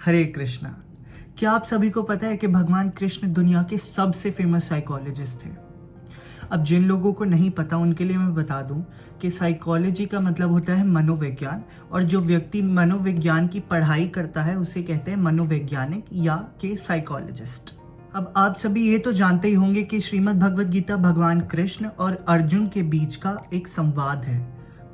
हरे कृष्णा। क्या आप सभी को पता है कि भगवान कृष्ण दुनिया के सबसे फेमस साइकोलॉजिस्ट थे। अब जिन लोगों को नहीं पता उनके लिए मैं बता दूं कि साइकोलॉजी का मतलब होता है मनोविज्ञान, और जो व्यक्ति मनोविज्ञान की पढ़ाई करता है उसे कहते हैं मनोवैज्ञानिक या कि साइकोलॉजिस्ट। अब आप सभी ये तो जानते ही होंगे कि श्रीमद् भगवद गीता भगवान कृष्ण और अर्जुन के बीच का एक संवाद है,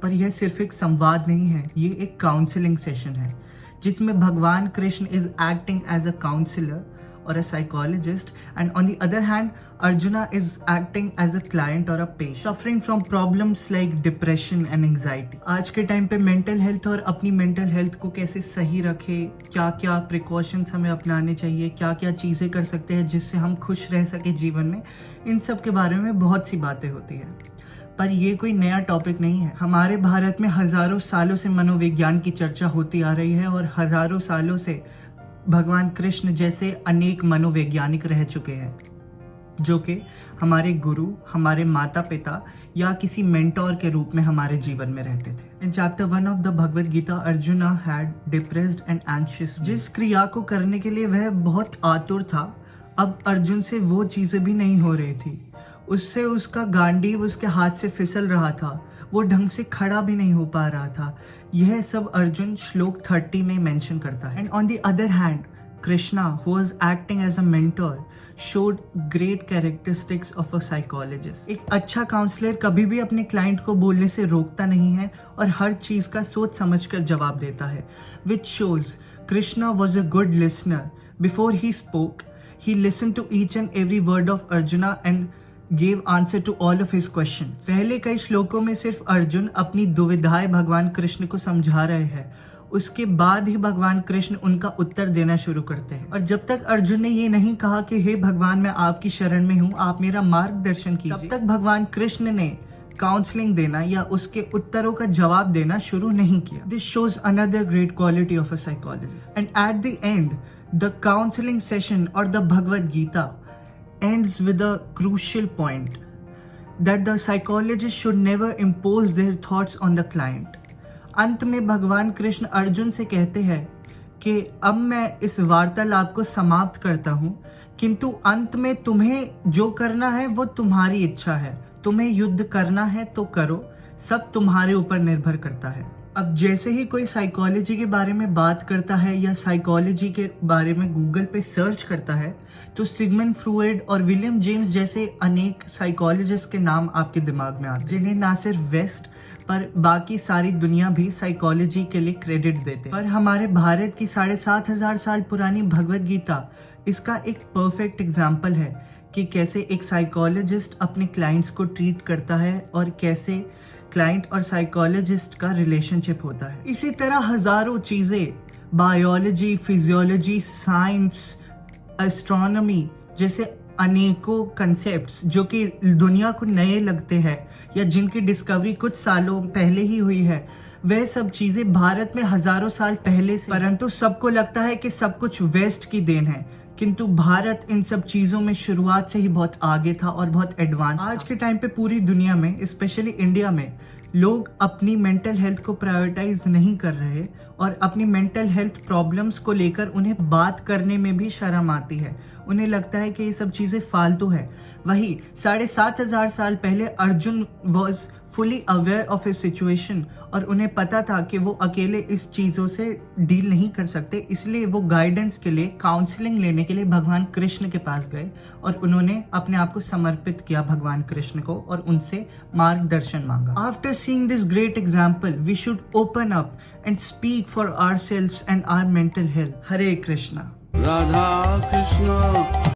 पर यह सिर्फ एक संवाद नहीं है, ये एक काउंसलिंग सेशन है जिसमें भगवान Krishna is acting as a counsellor और a psychologist, and on the other hand Arjuna is acting as a client और a patient suffering from problems like depression and anxiety. आज के टाइम पे मेंटल हेल्थ और अपनी मेंटल हेल्थ को कैसे सही रखे, क्या क्या प्रिकॉशंस हमें अपनाने चाहिए, क्या क्या चीज़ें कर सकते हैं जिससे हम खुश रह सके जीवन में, इन सब के बारे में बहुत सी बातें होती है। पर ये कोई नया टॉपिक नहीं है। हमारे भारत में हजारों सालों से मनोविज्ञान की चर्चा होती आ रही है और हजारों सालों से भगवान कृष्ण जैसे अनेक मनोवैज्ञानिक रह चुके हैं जो कि हमारे गुरु, हमारे माता पिता या किसी मेंटोर के रूप में हमारे जीवन में रहते थे। In chapter 1 of the Bhagavad Gita Arjuna had depressed and anxious. जिस क्रिया को करने के लिए वह बहुत आतुर था, अब अर्जुन से वो चीजें भी नहीं हो रही थी। उससे उसका गांडीव उसके हाथ से फिसल रहा था, वो ढंग से खड़ा भी नहीं हो पा रहा था। यह सब अर्जुन श्लोक 30 में मेंशन करता है। And on the other hand Krishna, who was acting as a mentor, showed great characteristics of a psychologist. एक अच्छा काउंसलर कभी भी अपने क्लाइंट को बोलने से रोकता नहीं है और हर चीज का सोच समझकर जवाब देता है, which shows Krishna was a good listener. Before he spoke, he listened to each and every word of Arjuna and gave answer to all of his questions। पहले कई श्लोकों में सिर्फ अर्जुन अपनी दुविधाएं भगवान कृष्ण को समझा रहे हैं, उसके बाद ही भगवान कृष्ण उनका उत्तर देना शुरू करते हैं। और जब तक अर्जुन ने ये नहीं कहा कि हे भगवान, मैं आपकी शरण में हूँ, आप मेरा मार्गदर्शन कीजिए, तब तक भगवान कृष्ण ने काउंसलिंग देना या उसके उत्तरों का जवाब देना शुरू नहीं किया। This shows another great quality of a psychologist. And at the end the counseling session or the Bhagavad Gita ends with a crucial point that the psychologist should never impose their thoughts on the client। अंत में भगवान कृष्ण अर्जुन से कहते हैं कि अब मैं इस वार्तालाप को समाप्त करता हूँ, किंतु अंत में तुम्हें जो करना है वो तुम्हारी इच्छा है, तुम्हें युद्ध करना है तो करो, सब तुम्हारे ऊपर निर्भर करता है। अब जैसे ही कोई साइकोलॉजी के बारे में बात करता है या साइकोलॉजी के बारे में गूगल पे सर्च करता है तो सिगमंड फ्रॉइड और विलियम जेम्स जैसे अनेक साइकोलॉजिस्ट के नाम आपके दिमाग में आते हैं, जिन्हें ना सिर्फ वेस्ट पर बाकी सारी दुनिया भी साइकोलॉजी के लिए क्रेडिट देते हैं। पर हमारे भारत की 7,500 साल पुरानी भगवद गीता इसका एक परफेक्ट एग्जाम्पल है कि कैसे एक साइकोलॉजिस्ट अपने क्लाइंट्स को ट्रीट करता है और कैसे क्लाइंट और साइकोलॉजिस्ट का रिलेशनशिप होता है। इसी तरह हजारों चीजें, बायोलॉजी, फिजियोलॉजी, साइंस, एस्ट्रोनॉमी जैसे अनेकों कंसेप्ट्स जो कि दुनिया को नए लगते हैं या जिनकी डिस्कवरी कुछ सालों पहले ही हुई है, वह सब चीजें भारत में हजारों साल पहले से, परंतु सबको लगता है कि सब कुछ वेस्ट की देन है, किंतु भारत इन सब चीजों में शुरुआत से ही बहुत आगे था और बहुत एडवांस। आज के टाइम पे पूरी दुनिया में, स्पेशली इंडिया में, लोग अपनी मेंटल हेल्थ को प्रायोरिटाइज नहीं कर रहे और अपनी मेंटल हेल्थ प्रॉब्लम्स को लेकर उन्हें बात करने में भी शर्म आती है। उन्हें लगता है कि ये सब चीजें फालतू है। वही 7,500 साल पहले Arjun was fully aware of his situation और उन्हें पता था कि वो अकेले इस चीज़ों से डील नहीं कर सकते, इसलिए वो गाइडेंस के लिए, काउंसलिंग लेने के लिए भगवान कृष्ण के पास गए और उन्होंने अपने आप को समर्पित किया भगवान कृष्ण को और उनसे मार्गदर्शन मांगा। After seeing this great example we should open up and speak for ourselves and our mental health. Hare Krishna. Radha Krishna.